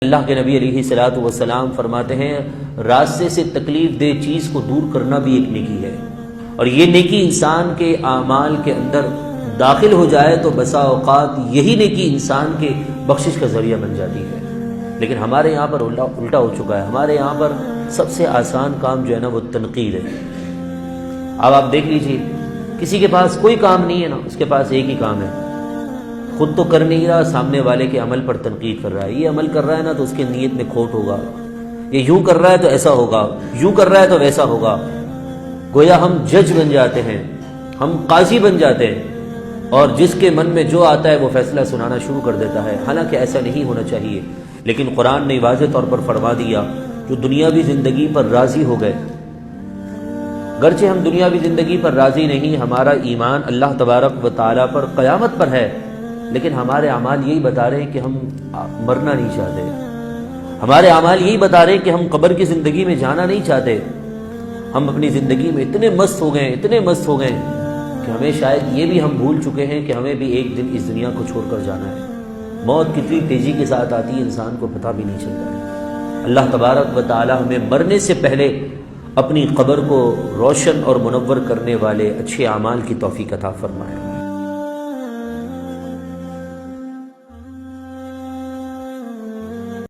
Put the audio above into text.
اللہ کے نبی علیہ الصلوۃ والسلام فرماتے ہیں راستے سے تکلیف دہ چیز کو دور کرنا بھی ایک نیکی ہے، اور یہ نیکی انسان کے اعمال کے اندر داخل ہو جائے تو بسا اوقات یہی نیکی انسان کے بخشش کا ذریعہ بن جاتی ہے۔ لیکن ہمارے یہاں پر الٹا ہو چکا ہے۔ ہمارے یہاں پر سب سے آسان کام جو ہے نا وہ تنقید ہے۔ اب آپ دیکھ لیجئے، کسی کے پاس کوئی کام نہیں ہے نا، اس کے پاس ایک ہی کام ہے، خود تو کر نہیں رہا، سامنے والے کے عمل پر تنقید کر رہا ہے۔ یہ عمل کر رہا ہے نا تو اس کی نیت میں کھوٹ ہوگا، یہ یوں کر رہا ہے تو ایسا ہوگا، یوں کر رہا ہے تو ویسا ہوگا۔ گویا ہم جج بن جاتے ہیں، ہم قاضی بن جاتے ہیں، اور جس کے من میں جو آتا ہے وہ فیصلہ سنانا شروع کر دیتا ہے، حالانکہ ایسا نہیں ہونا چاہیے۔ لیکن قرآن نے واضح طور پر فرما دیا، جو دنیاوی زندگی پر راضی ہو گئے، گرچہ ہم دنیاوی زندگی پر راضی نہیں، ہمارا ایمان اللہ تبارک و تعالیٰ پر قیامت پر ہے، لیکن ہمارے اعمال یہی بتا رہے ہیں کہ ہم مرنا نہیں چاہتے، ہمارے اعمال یہی بتا رہے ہیں کہ ہم قبر کی زندگی میں جانا نہیں چاہتے۔ ہم اپنی زندگی میں اتنے مست ہو گئے، اتنے مست ہو گئے کہ ہمیں شاید یہ بھی ہم بھول چکے ہیں کہ ہمیں بھی ایک دن اس دنیا کو چھوڑ کر جانا ہے۔ موت کتنی تیزی کے ساتھ آتی ہے، انسان کو پتہ بھی نہیں چلتا ہے۔ اللہ تبارک و تعالی ہمیں مرنے سے پہلے اپنی قبر کو روشن اور منور کرنے والے اچھے اعمال کی توفیق عطا فرمائے۔